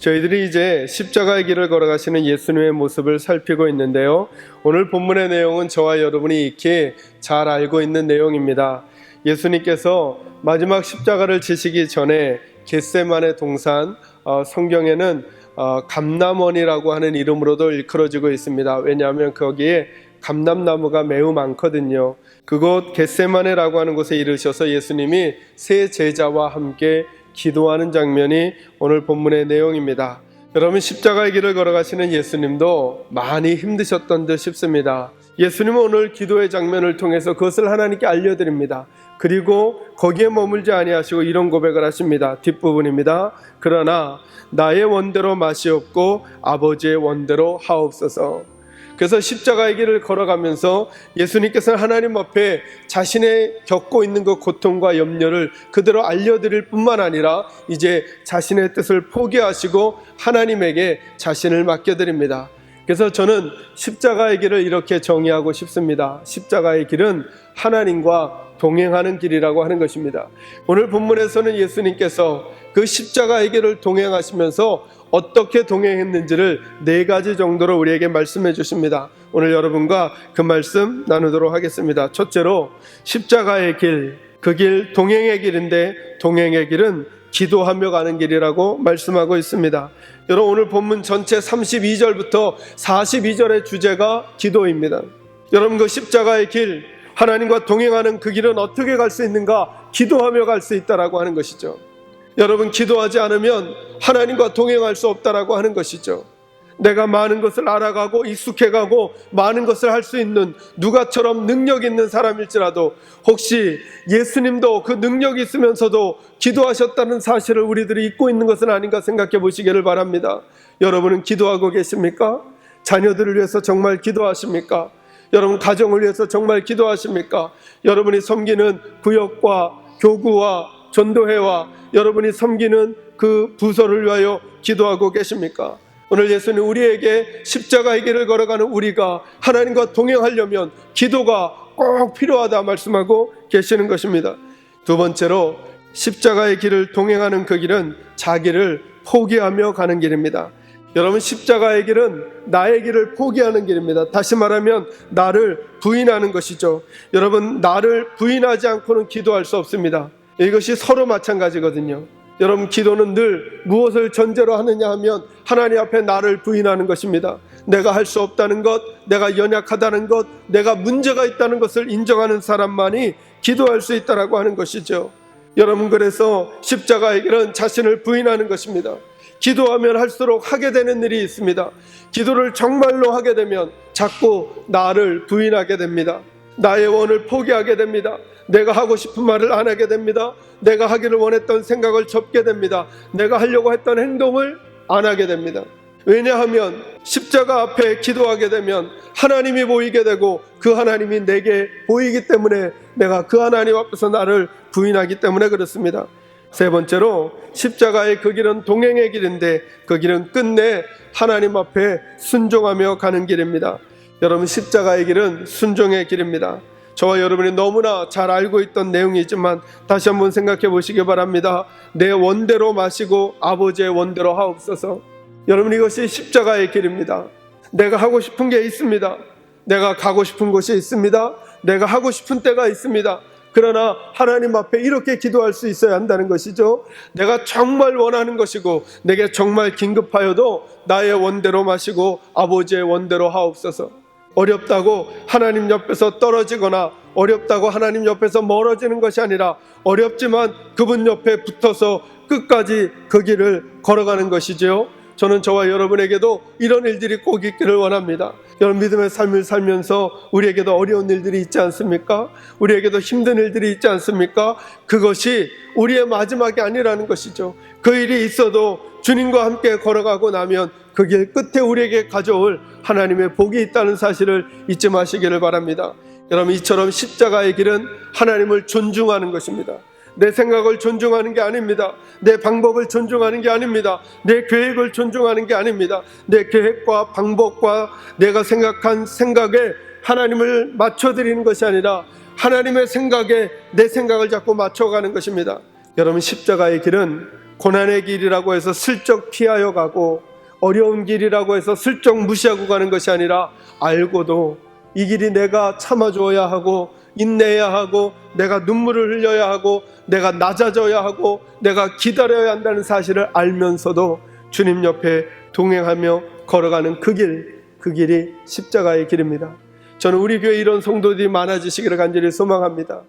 저희들이 이제 십자가의 길을 걸어가시는 예수님의 모습을 살피고 있는데요. 오늘 본문의 내용은 저와 여러분이 익히 잘 알고 있는 내용입니다. 예수님께서 마지막 십자가를 지시기 전에 겟세마네 동산, 성경에는 감람원이라고 하는 이름으로도 일컬어지고 있습니다. 왜냐하면 거기에 감람나무가 매우 많거든요. 그곳 겟세마네라고 하는 곳에 이르셔서 예수님이 세 제자와 함께 기도하는 장면이 오늘 본문의 내용입니다. 여러분, 십자가의 길을 걸어가시는 예수님도 많이 힘드셨던 듯 싶습니다. 예수님은 오늘 기도의 장면을 통해서 그것을 하나님께 알려드립니다. 그리고 거기에 머물지 아니하시고 이런 고백을 하십니다. 뒷부분입니다. 그러나 나의 원대로 마시옵고 아버지의 원대로 하옵소서. 그래서 십자가의 길을 걸어가면서 예수님께서는 하나님 앞에 자신의 겪고 있는 그 고통과 염려를 그대로 알려드릴 뿐만 아니라 이제 자신의 뜻을 포기하시고 하나님에게 자신을 맡겨드립니다. 그래서 저는 십자가의 길을 이렇게 정의하고 싶습니다. 십자가의 길은 하나님과 동행하는 길이라고 하는 것입니다. 오늘 본문에서는 예수님께서 그 십자가의 길을 동행하시면서 어떻게 동행했는지를 4가지 정도로 우리에게 말씀해 주십니다. 오늘 여러분과 그 말씀 나누도록 하겠습니다. 첫째로 십자가의 길, 그 길 동행의 길인데 동행의 길은 기도하며 가는 길이라고 말씀하고 있습니다. 여러분, 오늘 본문 전체 32절부터 42절의 주제가 기도입니다. 여러분, 그 십자가의 길, 하나님과 동행하는 그 길은 어떻게 갈 수 있는가? 기도하며 갈 수 있다라고 하는 것이죠. 여러분, 기도하지 않으면 하나님과 동행할 수 없다라고 하는 것이죠. 내가 많은 것을 알아가고 익숙해가고 많은 것을 할 수 있는 누가처럼 능력 있는 사람일지라도 혹시 예수님도 그 능력이 있으면서도 기도하셨다는 사실을 우리들이 잊고 있는 것은 아닌가 생각해 보시기를 바랍니다. 여러분은 기도하고 계십니까? 자녀들을 위해서 정말 기도하십니까? 여러분, 가정을 위해서 정말 기도하십니까? 여러분이 섬기는 구역과 교구와 전도회와 여러분이 섬기는 그 부서를 위하여 기도하고 계십니까? 오늘 예수님 우리에게 십자가의 길을 걸어가는 우리가 하나님과 동행하려면 기도가 꼭 필요하다 말씀하고 계시는 것입니다. 두 번째로 십자가의 길을 동행하는 그 길은 자기를 포기하며 가는 길입니다. 여러분, 십자가의 길은 나의 길을 포기하는 길입니다. 다시 말하면 나를 부인하는 것이죠. 여러분, 나를 부인하지 않고는 기도할 수 없습니다. 이것이 서로 마찬가지거든요. 여러분, 기도는 늘 무엇을 전제로 하느냐 하면 하나님 앞에 나를 부인하는 것입니다. 내가 할 수 없다는 것, 내가 연약하다는 것, 내가 문제가 있다는 것을 인정하는 사람만이 기도할 수 있다라고 하는 것이죠. 여러분, 그래서 십자가의 길은 자신을 부인하는 것입니다. 기도하면 할수록 하게 되는 일이 있습니다. 기도를 정말로 하게 되면 자꾸 나를 부인하게 됩니다. 나의 원을 포기하게 됩니다. 내가 하고 싶은 말을 안 하게 됩니다. 내가 하기를 원했던 생각을 접게 됩니다. 내가 하려고 했던 행동을 안 하게 됩니다. 왜냐하면 십자가 앞에 기도하게 되면 하나님이 보이게 되고 그 하나님이 내게 보이기 때문에 내가 그 하나님 앞에서 나를 부인하기 때문에 그렇습니다. 세 번째로 십자가의 그 길은 동행의 길인데 그 길은 끝내 하나님 앞에 순종하며 가는 길입니다. 여러분, 십자가의 길은 순종의 길입니다. 저와 여러분이 너무나 잘 알고 있던 내용이지만 다시 한번 생각해 보시기 바랍니다. 내 원대로 마시고 아버지의 원대로 하옵소서. 여러분, 이것이 십자가의 길입니다. 내가 하고 싶은 게 있습니다. 내가 가고 싶은 곳이 있습니다. 내가 하고 싶은 때가 있습니다. 그러나 하나님 앞에 이렇게 기도할 수 있어야 한다는 것이죠. 내가 정말 원하는 것이고 내게 정말 긴급하여도 나의 원대로 마시고 아버지의 원대로 하옵소서. 어렵다고 하나님 옆에서 떨어지거나 어렵다고 하나님 옆에서 멀어지는 것이 아니라 어렵지만 그분 옆에 붙어서 끝까지 그 길을 걸어가는 것이죠. 저는 저와 여러분에게도 이런 일들이 꼭 있기를 원합니다. 여러분, 믿음의 삶을 살면서 우리에게도 어려운 일들이 있지 않습니까? 우리에게도 힘든 일들이 있지 않습니까? 그것이 우리의 마지막이 아니라는 것이죠. 그 일이 있어도 주님과 함께 걸어가고 나면 그 길 끝에 우리에게 가져올 하나님의 복이 있다는 사실을 잊지 마시기를 바랍니다. 여러분, 이처럼 십자가의 길은 하나님을 존중하는 것입니다. 내 생각을 존중하는 게 아닙니다. 내 방법을 존중하는 게 아닙니다. 내 계획을 존중하는 게 아닙니다. 내 계획과 방법과 내가 생각한 생각에 하나님을 맞춰드리는 것이 아니라 하나님의 생각에 내 생각을 자꾸 맞춰가는 것입니다. 여러분, 십자가의 길은 고난의 길이라고 해서 슬쩍 피하여 가고 어려운 길이라고 해서 슬쩍 무시하고 가는 것이 아니라 알고도 이 길이 내가 참아줘야 하고 인내해야 하고 내가 눈물을 흘려야 하고 내가 낮아져야 하고 내가 기다려야 한다는 사실을 알면서도 주님 옆에 동행하며 걸어가는 그 길이 십자가의 길입니다. 저는 우리 교회 이런 성도들이 많아지시기를 간절히 소망합니다.